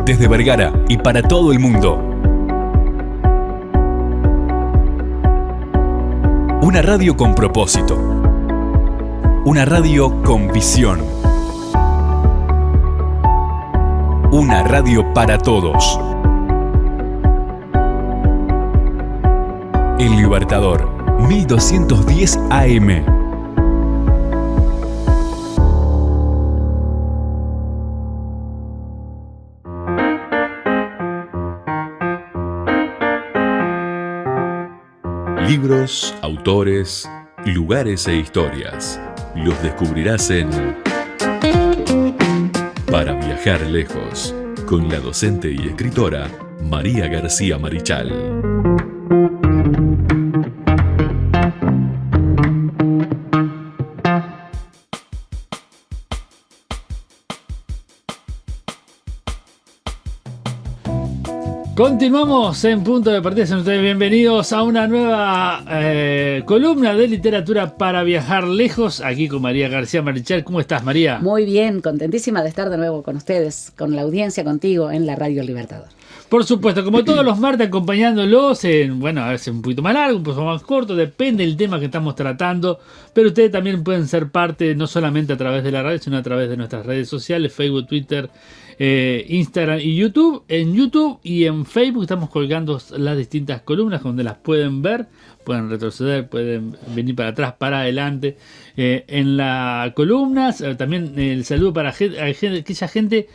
desde Vergara y para todo el mundo. Una radio con propósito. Una radio con visión. Una radio para todos. El Libertador, 1210 AM. Libros, autores, lugares e historias. Los descubrirás en Para viajar lejos, con la docente y escritora María García Marichal. Continuamos en Punto de Partida. Sean ustedes bienvenidos a una nueva columna de literatura para viajar lejos. Aquí con María García Marichal. ¿Cómo estás, María? Muy bien, contentísima de estar de nuevo con ustedes, con la audiencia, contigo en la Radio Libertador. Por supuesto, como todos los martes, acompañándolos en, bueno, a veces un poquito más largo, un poquito más corto, depende del tema que estamos tratando. Pero ustedes también pueden ser parte, no solamente a través de la radio, sino a través de nuestras redes sociales, Facebook, Twitter, Instagram y YouTube. En YouTube y en Facebook estamos colgando las distintas columnas donde las pueden ver, pueden retroceder, pueden venir para atrás, para adelante en las columnas. También el saludo para aquella gente,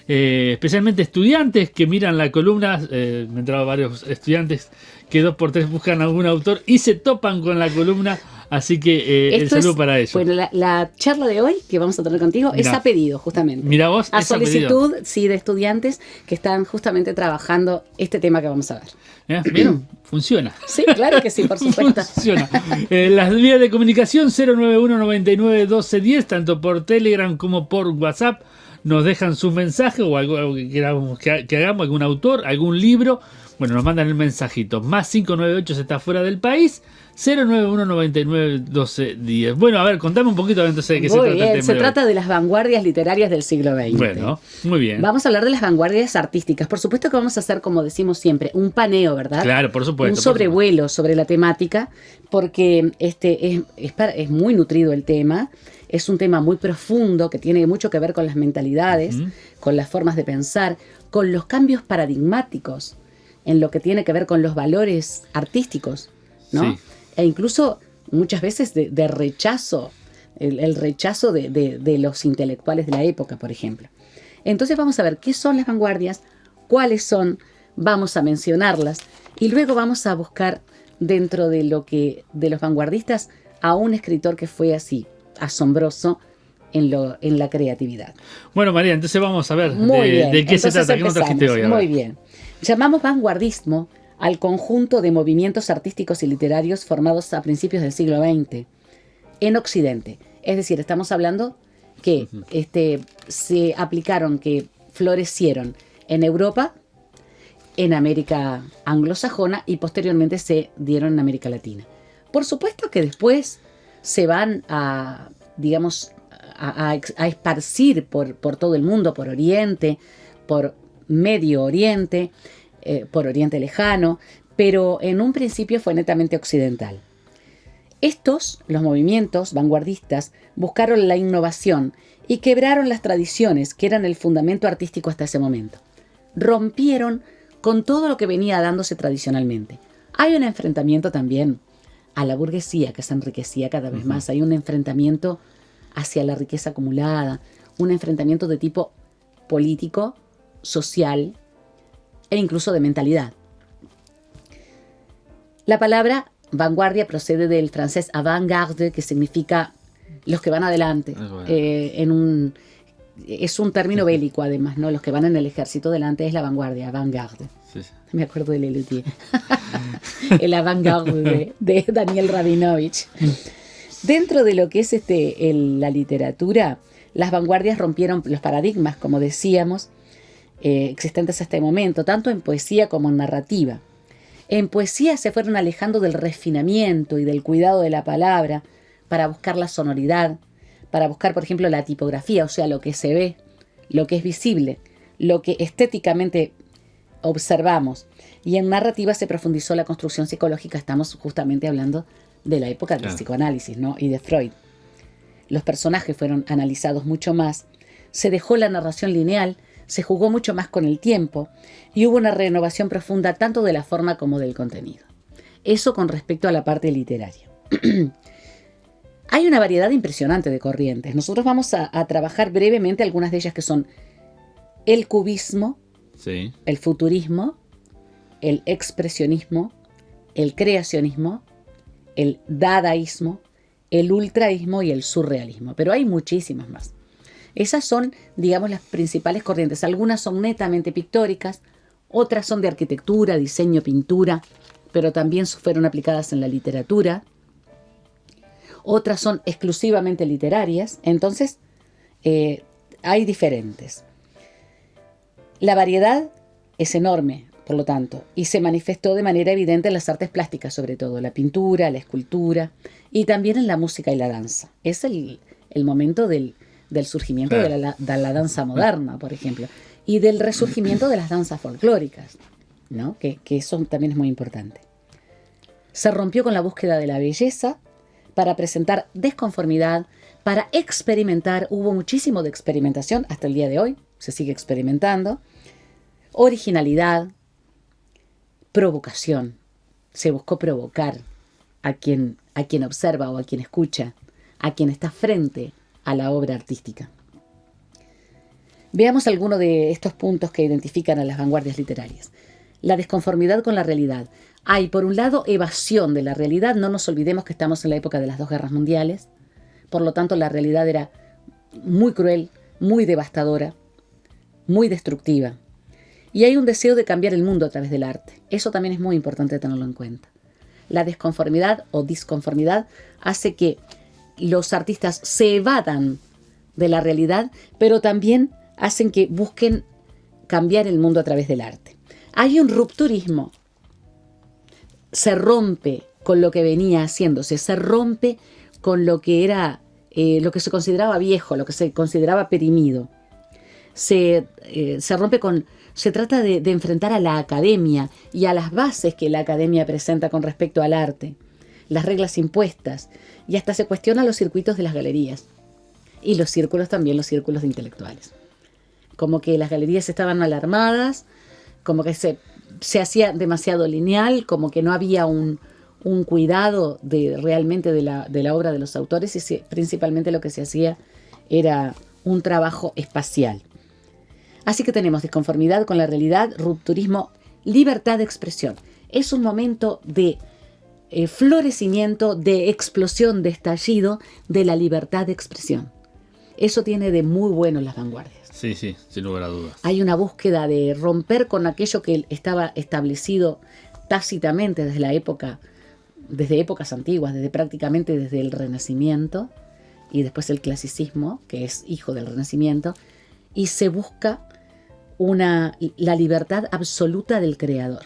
especialmente estudiantes que miran la columna. Me han entrado varios estudiantes que 2x3 buscan a algún autor y se topan con la columna. Así que el saludo para ellos. Bueno, la charla de hoy que vamos a tener contigo es a pedido, justamente. Mira vos, a solicitud, sí, de estudiantes que están justamente trabajando este tema que vamos a ver. ¿Vieron? Funciona. Sí, claro que sí, por supuesto. Funciona. Las vías de comunicación 091 99 12 10, tanto por Telegram como por WhatsApp. Nos dejan su mensaje o algo que queramos que hagamos, algún autor, algún libro. Bueno, nos mandan el mensajito. Más 598 si está fuera del país. 091 99 12 10. Bueno, a ver, contame un poquito entonces de qué se trata el tema. Se trata de las vanguardias literarias del siglo XX. Bueno, muy bien. Vamos a hablar de las vanguardias artísticas. Por supuesto que vamos a hacer, como decimos siempre, un paneo, ¿verdad? Claro, por supuesto. Un sobrevuelo sobre la temática, porque es muy nutrido el tema. Es un tema muy profundo que tiene mucho que ver con las mentalidades, con las formas de pensar, con los cambios paradigmáticos en lo que tiene que ver con los valores artísticos, ¿no? Sí. E incluso muchas veces de rechazo, el rechazo de los intelectuales de la época, por ejemplo. Entonces vamos a ver qué son las vanguardias, cuáles son, vamos a mencionarlas y luego vamos a buscar dentro de los vanguardistas a un escritor que fue así, asombroso en la creatividad. Bueno, María, entonces vamos a ver de qué se trata, qué nos trajiste hoy. Muy bien. Llamamos vanguardismo al conjunto de movimientos artísticos y literarios formados a principios del siglo XX en Occidente. Es decir, estamos hablando que se aplicaron, que florecieron en Europa, en América anglosajona y posteriormente se dieron en América Latina. Por supuesto que después se van a esparcir por todo el mundo, por Oriente, por Medio Oriente, por Oriente Lejano, pero en un principio fue netamente occidental. Los movimientos vanguardistas, buscaron la innovación y quebraron las tradiciones que eran el fundamento artístico hasta ese momento. Rompieron con todo lo que venía dándose tradicionalmente. Hay un enfrentamiento también a la burguesía que se enriquecía cada vez más. Hay un enfrentamiento hacia la riqueza acumulada, un enfrentamiento de tipo político, social e incluso de mentalidad. La palabra vanguardia procede del francés avant-garde, que significa los que van adelante. Es un término bélico, además, ¿no? Los que van en el ejército delante es la vanguardia, avant-garde. Sí. Me acuerdo de Lelutier. El avant-garde de Daniel Rabinovich. Dentro de lo que es la literatura, las vanguardias rompieron los paradigmas, como decíamos, existentes hasta el momento, tanto en poesía como en narrativa. En poesía se fueron alejando del refinamiento y del cuidado de la palabra para buscar la sonoridad, para buscar, por ejemplo, la tipografía, o sea, lo que se ve, lo que es visible, lo que estéticamente observamos. Y en narrativa se profundizó la construcción psicológica. Estamos justamente hablando de la época del psicoanálisis, ¿no? Y de Freud. Los personajes fueron analizados mucho más. Se dejó la narración lineal, se jugó mucho más con el tiempo y hubo una renovación profunda tanto de la forma como del contenido. Eso con respecto a la parte literaria. Hay una variedad impresionante de corrientes. Nosotros vamos a trabajar brevemente algunas de ellas, que son el cubismo, Sí. el futurismo, el expresionismo, el creacionismo, el dadaísmo, el ultraísmo y el surrealismo. Pero hay muchísimas más. Esas son, digamos, las principales corrientes. Algunas son netamente pictóricas, otras son de arquitectura, diseño, pintura, pero también fueron aplicadas en la literatura. Otras son exclusivamente literarias. Entonces, hay diferentes. La variedad es enorme, por lo tanto, y se manifestó de manera evidente en las artes plásticas, sobre todo, la pintura, la escultura, y también en la música y la danza. Es el momento del surgimiento de la danza moderna, por ejemplo, y del resurgimiento de las danzas folclóricas, ¿no? Que eso también es muy importante. Se rompió con la búsqueda de la belleza para presentar desconformidad, para experimentar. Hubo muchísimo de experimentación hasta el día de hoy, se sigue experimentando. Originalidad, provocación. Se buscó provocar a quien observa o a quien escucha, a quien está frente a la obra artística. Veamos algunos de estos puntos que identifican a las vanguardias literarias. La desconformidad con la realidad. Hay, por un lado, evasión de la realidad. No nos olvidemos que estamos en la época de las 2 guerras mundiales. Por lo tanto, la realidad era muy cruel, muy devastadora, muy destructiva. Y hay un deseo de cambiar el mundo a través del arte. Eso también es muy importante tenerlo en cuenta. La desconformidad o disconformidad hace que los artistas se evadan de la realidad, pero también hacen que busquen cambiar el mundo a través del arte. Hay un rupturismo. Se rompe con lo que venía haciéndose, se rompe con lo que era, lo que se consideraba viejo, lo que se consideraba perimido. Se rompe con... Se trata de enfrentar a la academia y a las bases que la academia presenta con respecto al arte, las reglas impuestas, y hasta se cuestiona los circuitos de las galerías y los círculos también, los círculos de intelectuales. Como que las galerías estaban alarmadas, como que se hacía demasiado lineal, como que no había un cuidado realmente de la obra de los autores, y principalmente lo que se hacía era un trabajo espacial. Así que tenemos disconformidad con la realidad, rupturismo, libertad de expresión. Es un momento de florecimiento, de explosión, de estallido de la libertad de expresión. Eso tiene de muy bueno las vanguardias. Sí, sin lugar a dudas. Hay una búsqueda de romper con aquello que estaba establecido tácitamente desde épocas antiguas, prácticamente desde el Renacimiento y después el clasicismo, que es hijo del Renacimiento, y se busca la libertad absoluta del creador,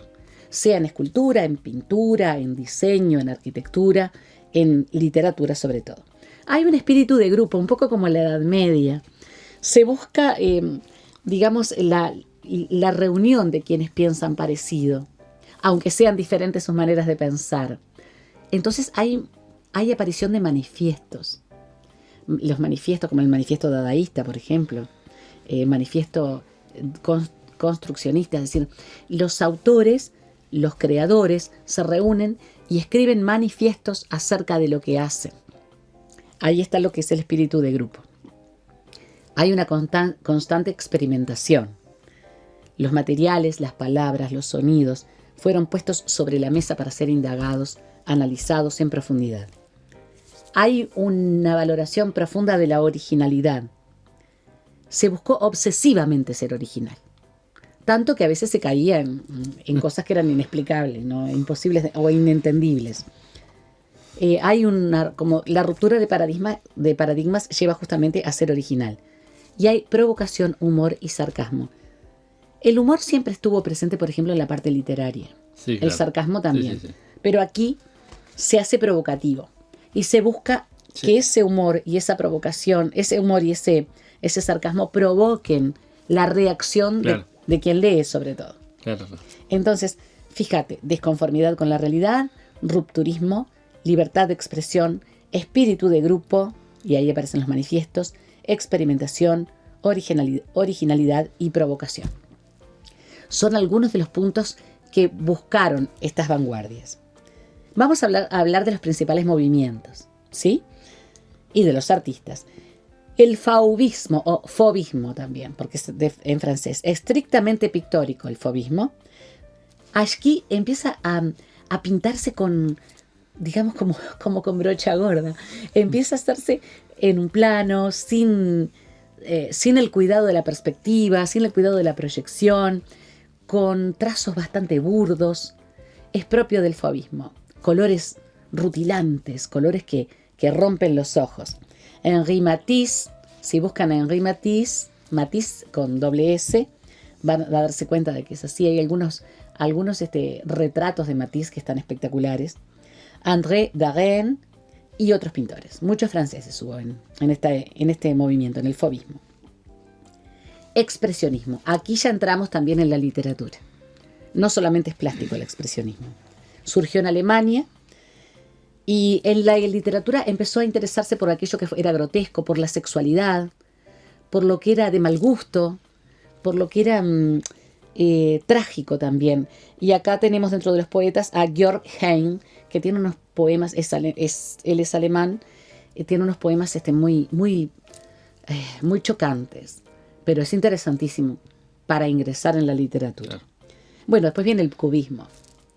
sea en escultura, en pintura, en diseño, en arquitectura, en literatura sobre todo. Hay un espíritu de grupo, un poco como en la Edad Media. Se busca, digamos, la reunión de quienes piensan parecido, aunque sean diferentes sus maneras de pensar. Entonces hay aparición de manifiestos. Los manifiestos, como el manifiesto dadaísta, por ejemplo, manifiesto construccionista, es decir, los autores, los creadores se reúnen y escriben manifiestos acerca de lo que hacen. Ahí está lo que es el espíritu de grupo. Hay una constante experimentación. Los materiales, las palabras, los sonidos fueron puestos sobre la mesa para ser indagados, analizados en profundidad. Hay una valoración profunda de la originalidad. Se buscó obsesivamente ser original, tanto que a veces se caía en cosas que eran inexplicables, ¿no? Imposibles o inentendibles. Hay como la ruptura de paradigmas lleva justamente a ser original. Y hay provocación, humor y sarcasmo. El humor siempre estuvo presente, por ejemplo, en la parte literaria. Sí, claro. El sarcasmo también. Sí. Pero aquí se hace provocativo y se busca que ese humor y esa provocación, ese humor y ese sarcasmo provoquen la reacción Claro. de quien lee, sobre todo. Claro. Entonces, fíjate, desconformidad con la realidad, rupturismo, libertad de expresión, espíritu de grupo, y ahí aparecen los manifiestos, experimentación, originalidad y provocación. Son algunos de los puntos que buscaron estas vanguardias. Vamos a hablar de los principales movimientos, ¿sí? Y de los artistas. El fauvismo, o fauvismo también, porque es en francés, estrictamente pictórico el fauvismo. Aquí empieza a pintarse con, digamos, como con brocha gorda. Empieza a hacerse en un plano, sin el cuidado de la perspectiva, sin el cuidado de la proyección, con trazos bastante burdos. Es propio del fauvismo. Colores rutilantes, colores que rompen los ojos. Henri Matisse, si buscan a Henri Matisse, Matisse con doble S, van a darse cuenta de que es así. Hay algunos retratos de Matisse que están espectaculares. André Derain y otros pintores. Muchos franceses hubo en este movimiento, en el fauvismo. Expresionismo. Aquí ya entramos también en la literatura. No solamente es plástico el expresionismo. Surgió en Alemania y en la literatura empezó a interesarse por aquello que era grotesco, por la sexualidad, por lo que era de mal gusto, por lo que era trágico también. Y acá tenemos dentro de los poetas a Georg Heine, que tiene unos poemas, él es alemán, tiene unos poemas muy chocantes, pero es interesantísimo para ingresar en la literatura. Claro. Bueno, después viene el cubismo.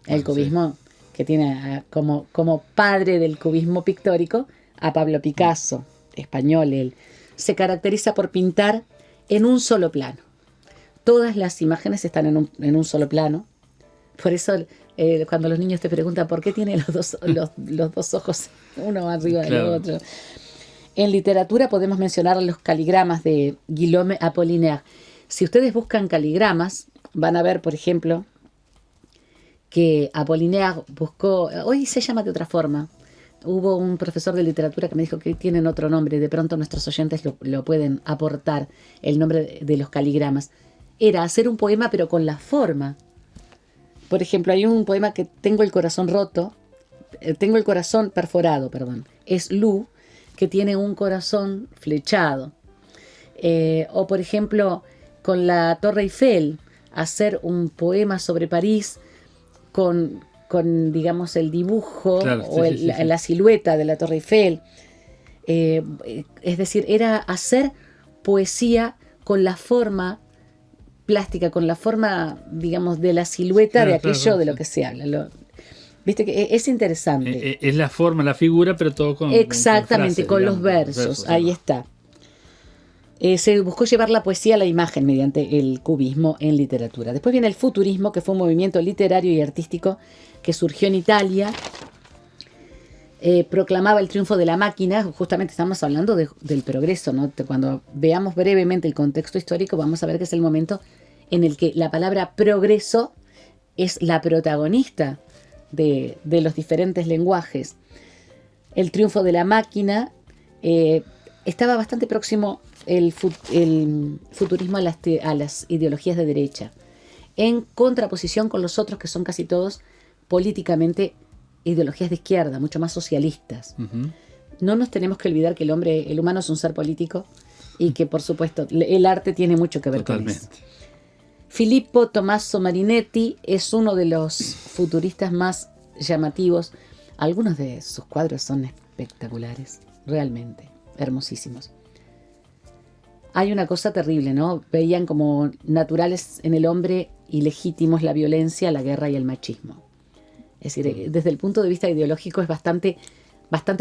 El cubismo que tiene como padre del cubismo pictórico a Pablo Picasso, español él. Se caracteriza por pintar en un solo plano. Todas las imágenes están en un solo plano. Por eso cuando los niños te preguntan por qué tiene los dos ojos uno arriba del otro. En literatura podemos mencionar los caligramas de Guillaume Apollinaire. Si ustedes buscan caligramas, van a ver, por ejemplo, que Apollinaire buscó, hoy se llama de otra forma. Hubo un profesor de literatura que me dijo que tienen otro nombre, de pronto nuestros oyentes lo pueden aportar, el nombre de los caligramas. Era hacer un poema pero con la forma. Por ejemplo, hay un poema que tengo el corazón perforado, es Lu, que tiene un corazón flechado. O por ejemplo, con la Torre Eiffel, hacer un poema sobre París con digamos, el dibujo la silueta de la Torre Eiffel. Es decir, era hacer poesía con la forma plástica, con la forma, digamos, de la silueta de aquello de lo que se habla. Viste que es interesante. Es la forma, la figura, pero todo con exactamente, con frases, con digamos, los versos. Ahí está. Se buscó llevar la poesía a la imagen mediante el cubismo en literatura. Después viene el futurismo, que fue un movimiento literario y artístico que surgió en Italia. Proclamaba el triunfo de la máquina. Justamente estamos hablando del progreso, ¿no? Cuando veamos brevemente el contexto histórico, vamos a ver que es el momento en el que la palabra progreso es la protagonista de los diferentes lenguajes. El triunfo de la máquina, estaba bastante próximo el futurismo a las ideologías de derecha, en contraposición con los otros que son casi todos políticamente ideologías de izquierda, mucho más socialistas. Uh-huh. No nos tenemos que olvidar que el humano es un ser político y que, por supuesto, el arte tiene mucho que ver con eso. Filippo Tommaso Marinetti es uno de los futuristas más llamativos. Algunos de sus cuadros son espectaculares, realmente, hermosísimos. Hay una cosa terrible, ¿no? Veían como naturales en el hombre y legítimos la violencia, la guerra y el machismo. Es decir, desde el punto de vista ideológico es bastante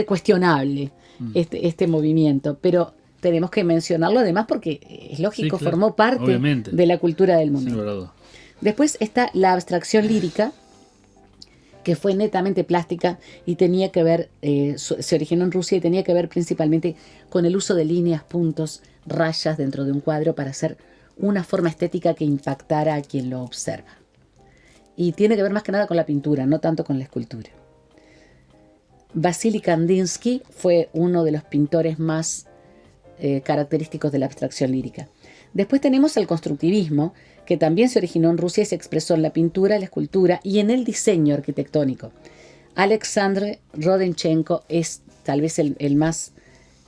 cuestionable este movimiento, pero tenemos que mencionarlo además porque es lógico, sí, claro, formó parte obviamente de la cultura del momento. Sí, después está la abstracción lírica, que fue netamente plástica y tenía que ver, se originó en Rusia y tenía que ver principalmente con el uso de líneas, puntos, rayas dentro de un cuadro para hacer una forma estética que impactara a quien lo observa. Y tiene que ver más que nada con la pintura, no tanto con la escultura. Vasily Kandinsky fue uno de los pintores más característicos de la abstracción lírica. Después tenemos el constructivismo, que también se originó en Rusia y se expresó en la pintura, la escultura y en el diseño arquitectónico. Alexandr Rodenchenko es tal vez el más,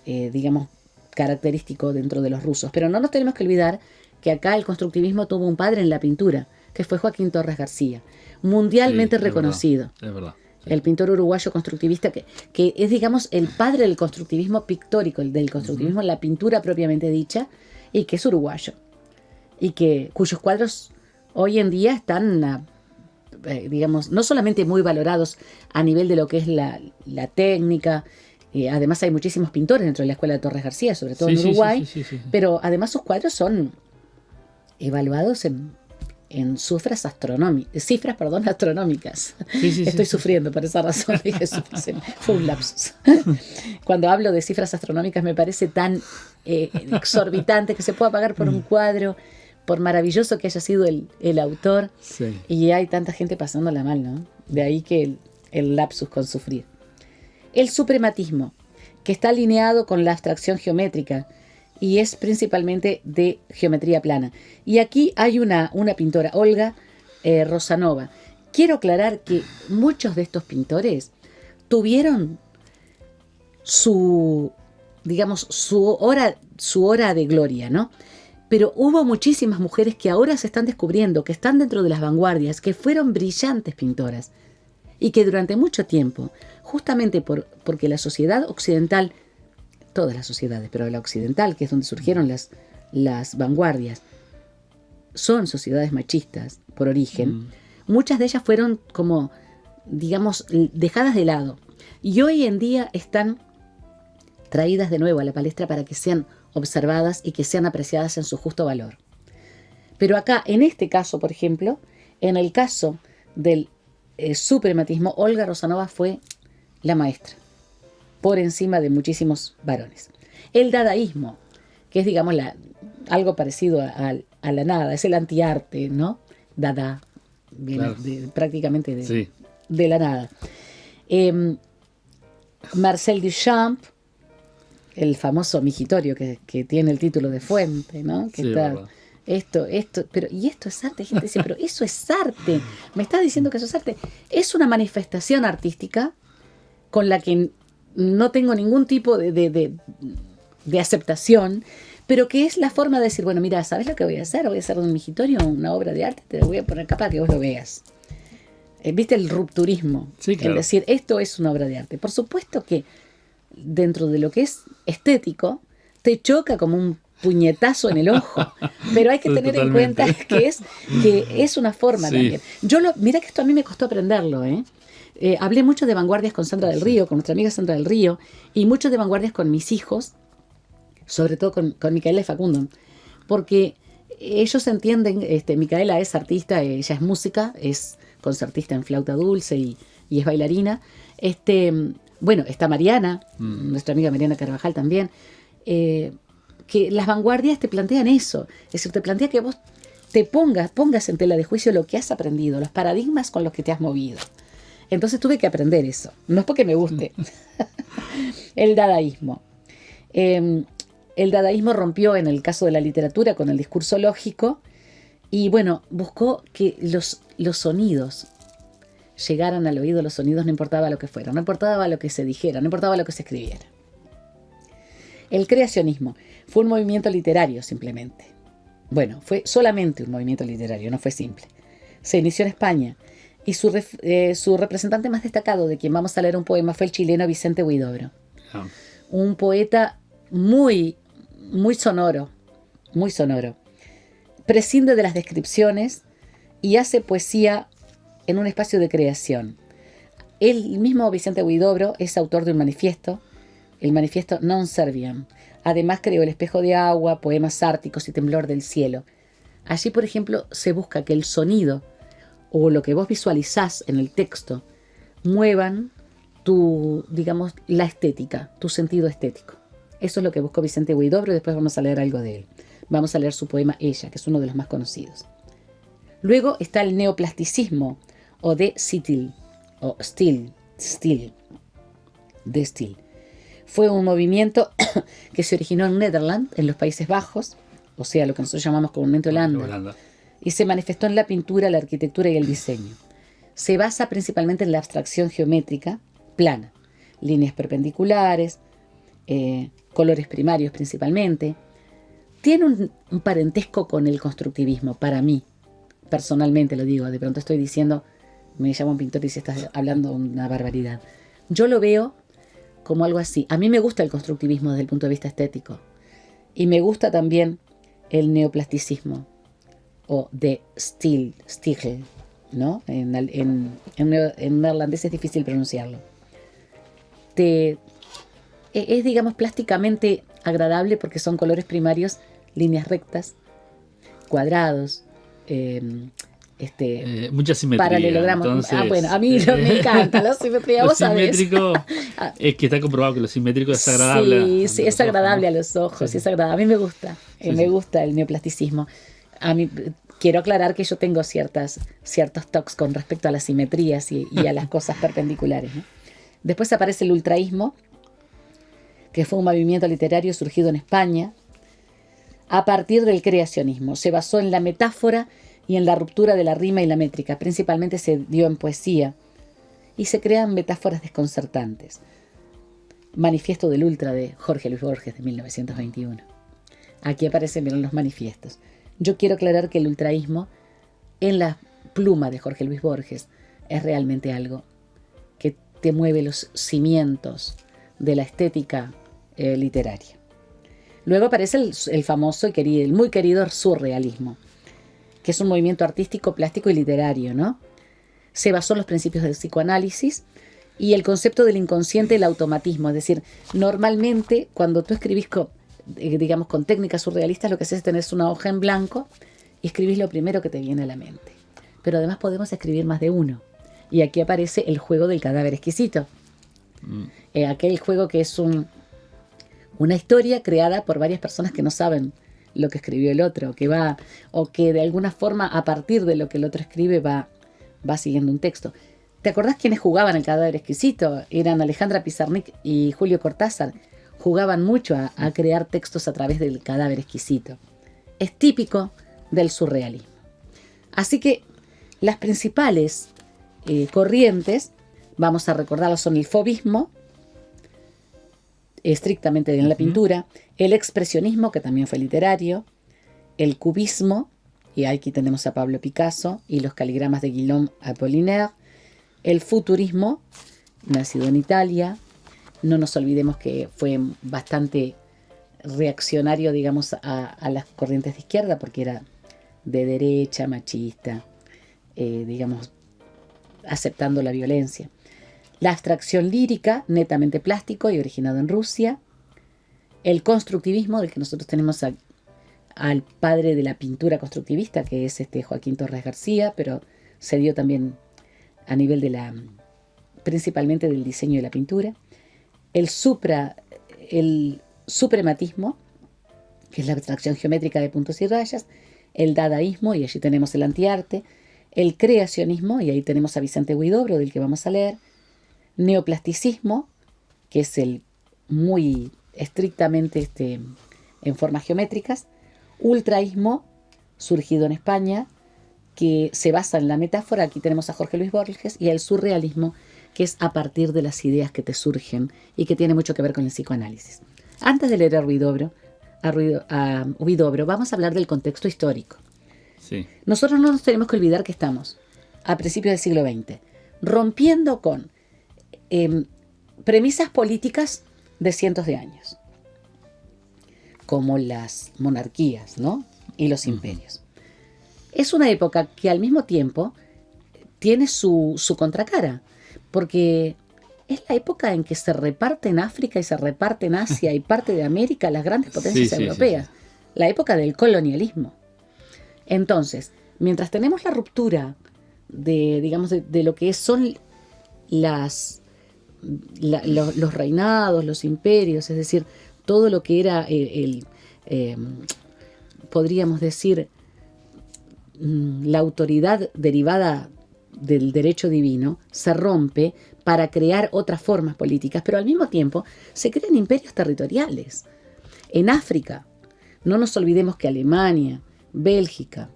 digamos, característico dentro de los rusos. Pero no nos tenemos que olvidar que acá el constructivismo tuvo un padre en la pintura, que fue Joaquín Torres García, mundialmente reconocido. Es verdad. El pintor uruguayo constructivista que es, digamos, el padre del constructivismo pictórico, del constructivismo en la pintura propiamente dicha, y que es uruguayo. Y cuyos cuadros hoy en día están, digamos, no solamente muy valorados a nivel de lo que es la técnica, además hay muchísimos pintores dentro de la Escuela de Torres García, sobre todo en Uruguay, pero además sus cuadros son evaluados en cifras astronómicas. Estoy sufriendo por esa razón. Fue un lapsus. Cuando hablo de cifras astronómicas me parece tan exorbitante que se pueda pagar por un cuadro, por maravilloso que haya sido el autor. Sí. Y hay tanta gente pasándola mal, ¿no? De ahí que el lapsus con sufrir. El suprematismo, que está alineado con la abstracción geométrica, y es principalmente de geometría plana. Y aquí hay una pintora, Olga Rosanova. Quiero aclarar que muchos de estos pintores tuvieron su hora de gloria, ¿no? Pero hubo muchísimas mujeres que ahora se están descubriendo, que están dentro de las vanguardias, que fueron brillantes pintoras y que durante mucho tiempo, justamente porque la sociedad occidental, todas las sociedades, pero la occidental, que es donde surgieron las vanguardias, son sociedades machistas por origen. Muchas de ellas fueron como, digamos, dejadas de lado. Y hoy en día están traídas de nuevo a la palestra para que sean observadas y que sean apreciadas en su justo valor. Pero acá, en este caso, por ejemplo, en el caso del suprematismo, Olga Rosanova fue la maestra, por encima de muchísimos varones. El dadaísmo, que es, digamos, algo parecido a la nada, es el antiarte, ¿no? Dada, viene prácticamente de la nada. Marcel Duchamp, el famoso migitorio que tiene el título de Fuente, ¿no? Que está, esto, pero ¿y esto es arte? Gente dice, pero eso es arte. Me está diciendo que eso es arte. Es una manifestación artística con la que no tengo ningún tipo de aceptación, pero que es la forma de decir, bueno, mira, ¿sabes lo que voy a hacer? Voy a hacer de un migitorio una obra de arte, te lo voy a poner acá para que vos lo veas. ¿Viste el rupturismo? Sí, claro. El decir, esto es una obra de arte. Por supuesto que dentro de lo que es estético, te choca como un puñetazo en el ojo, pero hay que tener en cuenta que es una forma también. Mira que esto a mí me costó aprenderlo, hablé mucho de vanguardias con Sandra del Río, con nuestra amiga Sandra del Río, y mucho de vanguardias con mis hijos, sobre todo con Micaela y Facundo, porque ellos entienden, Micaela es artista, ella es música, es concertista en flauta dulce y es bailarina. Bueno, está Mariana, nuestra amiga Mariana Carvajal también, que las vanguardias te plantean eso, es decir, te plantea que vos te pongas en tela de juicio lo que has aprendido, los paradigmas con los que te has movido. Entonces tuve que aprender eso, no es porque me guste. El dadaísmo. El dadaísmo rompió en el caso de la literatura con el discurso lógico y bueno, buscó que los sonidos llegaran al oído, los sonidos, no importaba lo que fuera, no importaba lo que se dijera, no importaba lo que se escribiera. El creacionismo fue un movimiento literario simplemente. Bueno, fue solamente un movimiento literario, no fue simple. Se inició en España y su representante más destacado, de quien vamos a leer un poema, fue el chileno Vicente Huidobro. Un poeta muy, muy sonoro, muy sonoro. Prescinde de las descripciones y hace poesía en un espacio de creación. El mismo Vicente Huidobro es autor de un manifiesto, el manifiesto Non Serviam. Además creó El espejo de agua, Poemas árticos y Temblor del cielo. Allí, por ejemplo, se busca que el sonido o lo que vos visualizás en el texto muevan la estética, tu sentido estético. Eso es lo que buscó Vicente Huidobro y después vamos a leer algo de él. Vamos a leer su poema Ella, que es uno de los más conocidos. Luego está el neoplasticismo, o de Stil, de Stil. Fue un movimiento que se originó en Netherlands, en los Países Bajos, o sea, lo que nosotros llamamos comúnmente Holanda, y se manifestó en la pintura, la arquitectura y el diseño. Se basa principalmente en la abstracción geométrica plana, líneas perpendiculares, colores primarios principalmente. Tiene un parentesco con el constructivismo, para mí, personalmente lo digo. De pronto estoy diciendo, me llama un pintor y se está hablando una barbaridad. Yo lo veo como algo así. A mí me gusta el constructivismo desde el punto de vista estético. Y me gusta también el neoplasticismo, o de Stil, ¿no? En neerlandés es difícil pronunciarlo. Es, digamos, plásticamente agradable porque son colores primarios, líneas rectas, cuadrados, mucha simetría. Paralelogramos. Entonces, Bueno, a mí me encanta la simetría, vos sabés. Simétrico, es que está comprobado que lo simétrico es agradable. Sí, es agradable a los ojos, sí. Es agradable. A mí me gusta, me gusta el neoplasticismo. A mí, quiero aclarar que yo tengo ciertos toques con respecto a las simetrías y a las cosas perpendiculares, ¿no? Después aparece el ultraísmo, que fue un movimiento literario surgido en España a partir del creacionismo. Se basó en la metáfora y en la ruptura de la rima y la métrica. Principalmente se dio en poesía y se crean metáforas desconcertantes. Manifiesto del Ultra de Jorge Luis Borges de 1921. Aquí aparecen bien los manifiestos. Yo quiero aclarar que el ultraísmo en la pluma de Jorge Luis Borges es realmente algo que te mueve los cimientos de la estética literaria. Luego aparece el famoso y el muy querido surrealismo, que es un movimiento artístico, plástico y literario, ¿no? Se basó en los principios del psicoanálisis y el concepto del inconsciente y el automatismo. Es decir, normalmente cuando tú escribís con técnicas surrealistas, lo que haces es tener una hoja en blanco y escribís lo primero que te viene a la mente. Pero además podemos escribir más de uno. Y aquí aparece el juego del cadáver exquisito. Aquel juego que es una historia creada por varias personas que no saben lo que escribió el otro, o que de alguna forma a partir de lo que el otro escribe va siguiendo un texto. ¿Te acordás quiénes jugaban el cadáver exquisito? Eran Alejandra Pizarnik y Julio Cortázar. Jugaban mucho a crear textos a través del cadáver exquisito. Es típico del surrealismo. Así que las principales corrientes, vamos a recordarlas, son el fauvismo, estrictamente en la pintura, el expresionismo, que también fue literario, el cubismo, y aquí tenemos a Pablo Picasso, y los caligramas de Guillaume Apollinaire, el futurismo, nacido en Italia. No nos olvidemos que fue bastante reaccionario, digamos, a las corrientes de izquierda, porque era de derecha, machista, digamos, aceptando la violencia. La abstracción lírica, netamente plástico y originado en Rusia. El constructivismo, del que nosotros tenemos al padre de la pintura constructivista, que es Joaquín Torres García, pero se dio también a nivel principalmente del diseño de la pintura. El suprematismo, que es la abstracción geométrica de puntos y rayas. El dadaísmo, y allí tenemos el antiarte. El creacionismo, y ahí tenemos a Vicente Huidobro, del que vamos a leer. Neoplasticismo, que es el muy estrictamente en formas geométricas. Ultraísmo, surgido en España, que se basa en la metáfora. Aquí tenemos a Jorge Luis Borges. Y el surrealismo, que es a partir de las ideas que te surgen y que tiene mucho que ver con el psicoanálisis. Antes de leer a Huidobro, vamos a hablar del contexto histórico. Sí. Nosotros no nos tenemos que olvidar que estamos a principios del siglo XX, rompiendo con premisas políticas de cientos de años, como las monarquías, ¿no? Y los imperios. Es una época que al mismo tiempo tiene su contracara, porque es la época en que se reparte en África y se reparte en Asia y parte de América las grandes potencias europeas. Sí. La época del colonialismo. Entonces, mientras tenemos la ruptura de lo que son los reinados, los imperios, es decir, todo lo que era podríamos decir, la autoridad derivada del derecho divino se rompe para crear otras formas políticas, pero al mismo tiempo se crean imperios territoriales. En África, no nos olvidemos que Alemania, Bélgica,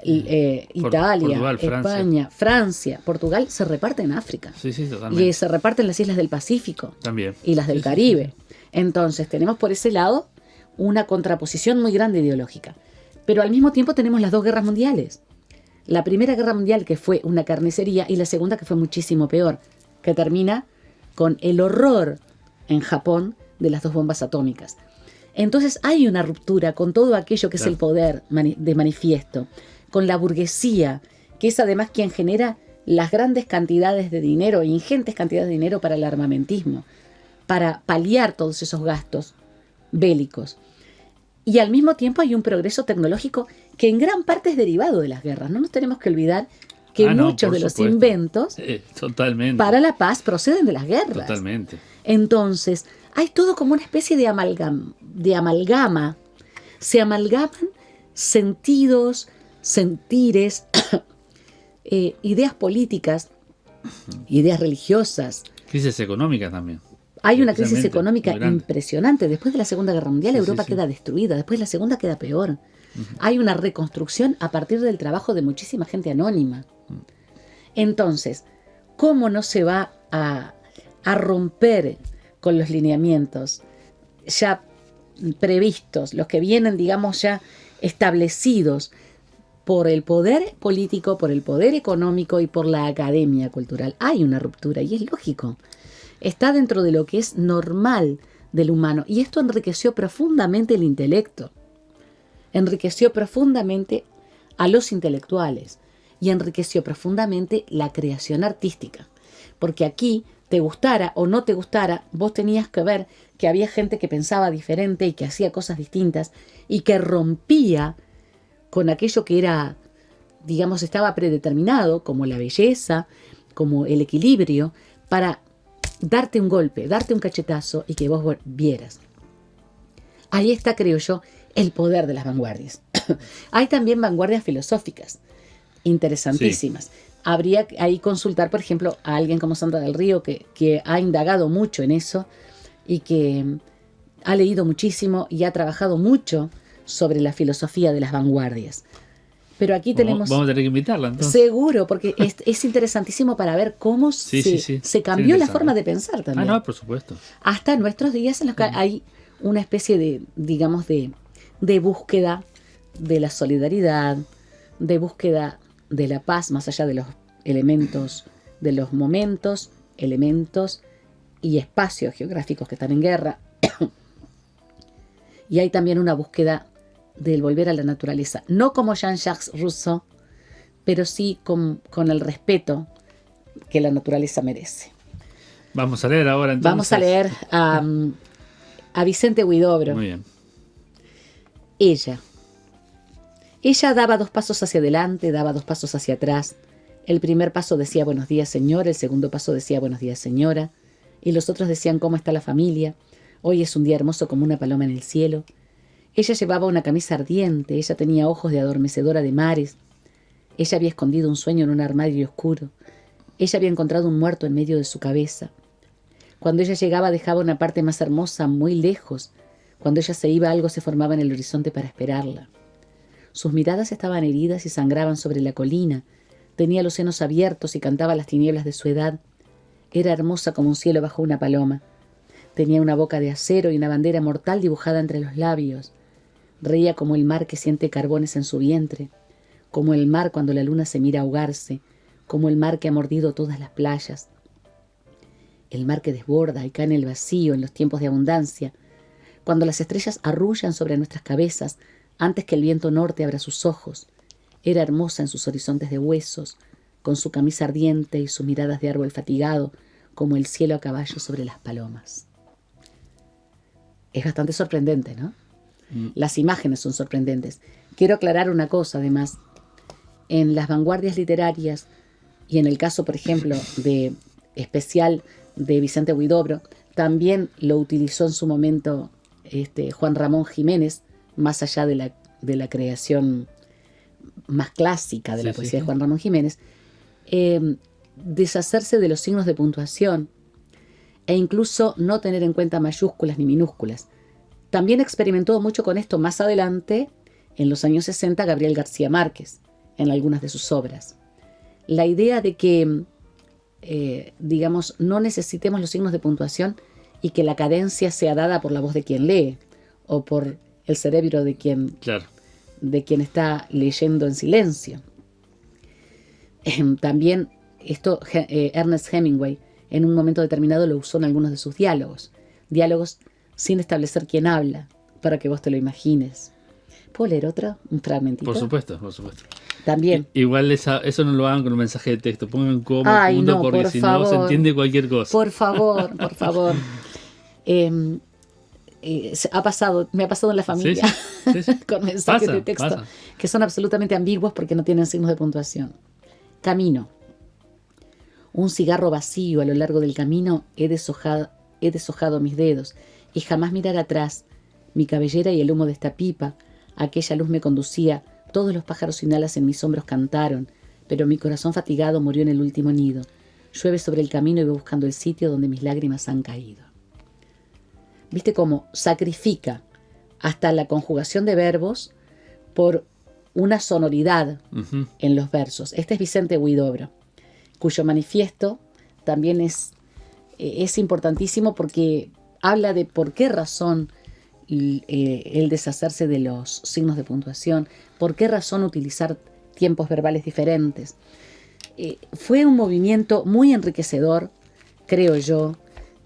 Italia, Portugal, España, Francia, Portugal se reparten en África. Sí, totalmente. Y se reparten las islas del Pacífico. También. Y las del Caribe. Entonces tenemos por ese lado una contraposición muy grande ideológica. Pero al mismo tiempo tenemos las dos guerras mundiales. La Primera Guerra Mundial, que fue una carnicería, y la segunda, que fue muchísimo peor, que termina con el horror en Japón de las 2 bombas atómicas. Entonces hay una ruptura con todo aquello que es el poder de manifiesto, con la burguesía, que es además quien genera las grandes cantidades de dinero, ingentes cantidades de dinero para el armamentismo, para paliar todos esos gastos bélicos. Y al mismo tiempo hay un progreso tecnológico que en gran parte es derivado de las guerras. No nos tenemos que olvidar que muchos de los inventos para la paz proceden de las guerras. Totalmente. Entonces, hay todo como una especie de amalgama. Se amalgaman sentidos, sentires, ideas políticas, ideas religiosas. Crisis económica también. Hay una crisis económica impresionante. Después de la Segunda Guerra Mundial, Europa queda destruida. Después de la Segunda queda peor. Hay una reconstrucción a partir del trabajo de muchísima gente anónima. Entonces, ¿cómo no se va a romper con los lineamientos ya previstos, los que vienen, digamos, ya establecidos por el poder político, por el poder económico y por la academia cultural? Hay una ruptura y es lógico. Está dentro de lo que es normal del humano. Y esto enriqueció profundamente el intelecto. Enriqueció profundamente a los intelectuales. Y enriqueció profundamente la creación artística. Porque aquí, te gustara o no te gustara, vos tenías que ver que había gente que pensaba diferente y que hacía cosas distintas y que rompía con aquello que era, digamos, estaba predeterminado, como la belleza, como el equilibrio, para darte un golpe, darte un cachetazo y que vos vieras. Ahí está, creo yo, el poder de las vanguardias. Hay también vanguardias filosóficas interesantísimas. Sí. Habría que ahí consultar, por ejemplo, a alguien como Sandra del Río, que ha indagado mucho en eso y que ha leído muchísimo y ha trabajado mucho sobre la filosofía de las vanguardias. Pero aquí tenemos... Vamos a tener que invitarla, entonces. Seguro, porque es interesantísimo para ver cómo se cambió la forma de pensar también. No, por supuesto. Hasta nuestros días en los que hay una especie de, digamos, de búsqueda de la solidaridad, de búsqueda de la paz, más allá de los elementos, de los momentos, elementos y espacios geográficos que están en guerra. Y hay también una búsqueda del volver a la naturaleza, no como Jean-Jacques Rousseau, pero sí con el respeto que la naturaleza merece. Vamos a leer ahora entonces. Vamos a leer a Vicente Huidobro. Muy bien. Ella daba 2 pasos hacia adelante, daba 2 pasos hacia atrás. El primer paso decía buenos días, señora. El segundo paso decía buenos días, señora. Y los otros decían cómo está la familia. Hoy es un día hermoso como una paloma en el cielo. Ella llevaba una camisa ardiente. Ella tenía ojos de adormecedora de mares. Ella había escondido un sueño en un armario oscuro. Ella había encontrado un muerto en medio de su cabeza. Cuando ella llegaba dejaba una parte más hermosa muy lejos. Cuando ella se iba algo se formaba en el horizonte para esperarla. Sus miradas estaban heridas y sangraban sobre la colina. Tenía los senos abiertos y cantaba las tinieblas de su edad. Era hermosa como un cielo bajo una paloma. Tenía una boca de acero y una bandera mortal dibujada entre los labios. Reía como el mar que siente carbones en su vientre, como el mar cuando la luna se mira ahogarse, como el mar que ha mordido todas las playas. El mar que desborda y cae en el vacío en los tiempos de abundancia, cuando las estrellas arrullan sobre nuestras cabezas antes que el viento norte abra sus ojos. Era hermosa en sus horizontes de huesos, con su camisa ardiente y sus miradas de árbol fatigado, como el cielo a caballo sobre las palomas. Es bastante sorprendente, ¿no? Las imágenes son sorprendentes. Quiero aclarar una cosa, además. En las vanguardias literarias, y en el caso, por ejemplo, de especial de Vicente Huidobro, también lo utilizó en su momento Juan Ramón Jiménez, más allá de la creación más clásica de la poesía de Juan Ramón Jiménez. deshacerse de los signos de puntuación e incluso no tener en cuenta mayúsculas ni minúsculas. También experimentó mucho con esto más adelante, en los años 60, Gabriel García Márquez, en algunas de sus obras. La idea de que, digamos, no necesitemos los signos de puntuación y que la cadencia sea dada por la voz de quien lee o por el cerebro de quien, Claro. de quien está leyendo en silencio. También esto Ernest Hemingway en un momento determinado lo usó en algunos de sus diálogos. Diálogos sin establecer quién habla, para que vos te lo imagines. ¿Puedo leer otro? Un fragmentito. Por supuesto, por supuesto. También. Igual eso no lo hagan con un mensaje de texto. Pónganme en cómodo, Ay, no, porque por si favor. no se entiende cualquier cosa. Por favor, por favor. Me ha pasado en la familia Sí. con mensajes Pasa, de texto pasa. que son absolutamente ambiguos porque no tienen signos de puntuación. Camino. Un cigarro vacío a lo largo del camino, he deshojado mis dedos y jamás mirar atrás. Mi cabellera y el humo de esta pipa, aquella luz me conducía, todos los pájaros sin alas en mis hombros cantaron, pero mi corazón fatigado murió en el último nido. Llueve sobre el camino y voy buscando el sitio donde mis lágrimas han caído. ¿Viste cómo sacrifica hasta la conjugación de verbos por una sonoridad en los versos? Este es Vicente Huidobro, cuyo manifiesto también es importantísimo porque habla de por qué razón el deshacerse de los signos de puntuación, por qué razón utilizar tiempos verbales diferentes. Fue un movimiento muy enriquecedor, creo yo,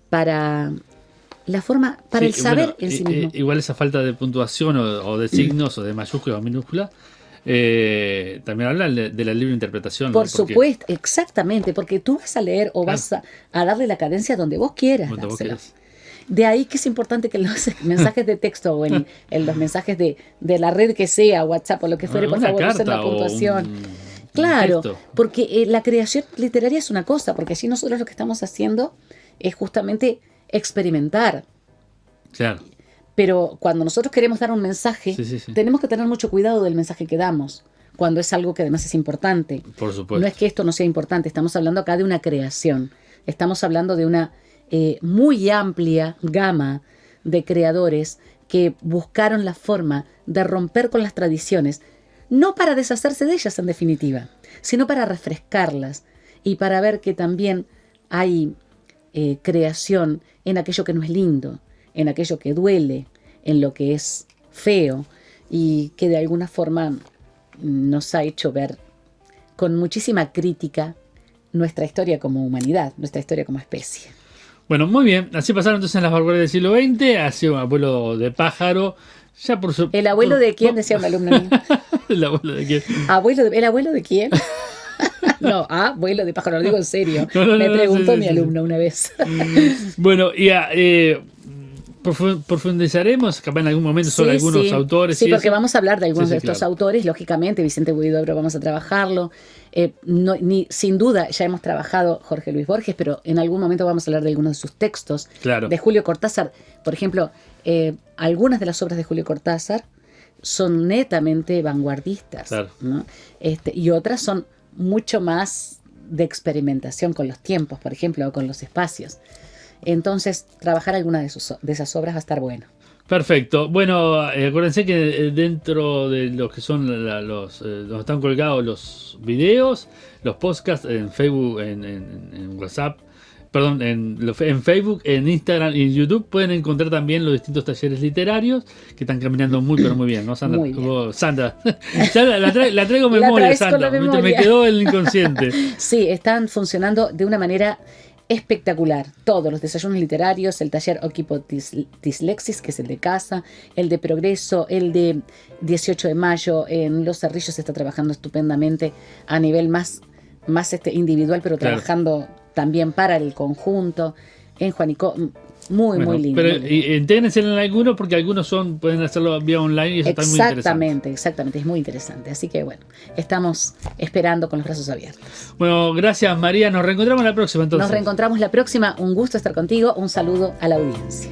para la forma, para el saber en sí mismo. Igual esa falta de puntuación o de signos o de mayúsculas o minúsculas también habla de la libre interpretación. Por ¿no? Porque, supuesto, exactamente, porque tú vas a leer o Claro. vas a darle la cadencia donde vos quieras. Donde vos dársela. quieras. De ahí que es importante que en los mensajes de texto o en los mensajes de la red que sea, WhatsApp o lo que fuere, por Una favor, usen carta la o puntuación. un Claro, texto. porque la creación literaria es una cosa, porque allí nosotros lo que estamos haciendo es justamente experimentar. Claro. Pero cuando nosotros queremos dar un mensaje, Sí. tenemos que tener mucho cuidado del mensaje que damos, cuando es algo que además es importante. Por supuesto. No es que esto no sea importante, estamos hablando acá de una creación, estamos hablando de una muy amplia gama de creadores que buscaron la forma de romper con las tradiciones, no para deshacerse de ellas en definitiva, sino para refrescarlas y para ver que también hay creación en aquello que no es lindo, en aquello que duele, en lo que es feo y que de alguna forma nos ha hecho ver con muchísima crítica nuestra historia como humanidad, nuestra historia como especie. Bueno, muy bien. Así pasaron entonces las vanguardias del siglo XX. Ha sido un abuelo de pájaro. Ya por su... ¿El abuelo de quién? Decía un alumno mío. ¿El abuelo de quién? ¿El abuelo de quién? No, abuelo de pájaro, lo digo en serio. No, Me preguntó sí, mi alumno una vez. Bueno, y profundizaremos capaz en algún momento sobre algunos autores. Sí, y porque eso. vamos a hablar de algunos Sí, de estos claro. autores, lógicamente, Vicente Huidobro vamos a trabajarlo. Sin duda ya hemos trabajado Jorge Luis Borges, pero en algún momento vamos a hablar de algunos de sus textos. Claro. De Julio Cortázar, por ejemplo, algunas de las obras de Julio Cortázar son netamente vanguardistas, Claro. ¿no? Y otras son mucho más de experimentación con los tiempos, por ejemplo, o con los espacios. Entonces, trabajar alguna de esas obras va a estar bueno. Perfecto. Bueno, acuérdense que dentro de lo que son donde están colgados los videos, los podcasts en Facebook, en WhatsApp, perdón, en Facebook, en Instagram y en YouTube pueden encontrar también los distintos talleres literarios que están caminando muy pero muy bien, ¿no, Sandra? Muy bien. Sandra, ya la traigo La memoria, traes con Sandra. la Me memoria. quedó el inconsciente. Sí, están funcionando de una manera espectacular. Todos los desayunos literarios, el taller Okipo Tislexis, que es el de casa, el de Progreso, el de 18 de mayo en Los Cerrillos está trabajando estupendamente a nivel más individual, pero Claro. trabajando también para el conjunto. En Juanico, muy lindo. Pero muy lindo. intégrense en algunos porque algunos pueden hacerlo vía online y eso está muy interesante. Exactamente, es muy interesante. Así que bueno, estamos esperando con los brazos abiertos. Bueno, gracias María, nos reencontramos la próxima entonces. Nos reencontramos la próxima, un gusto estar contigo, un saludo a la audiencia.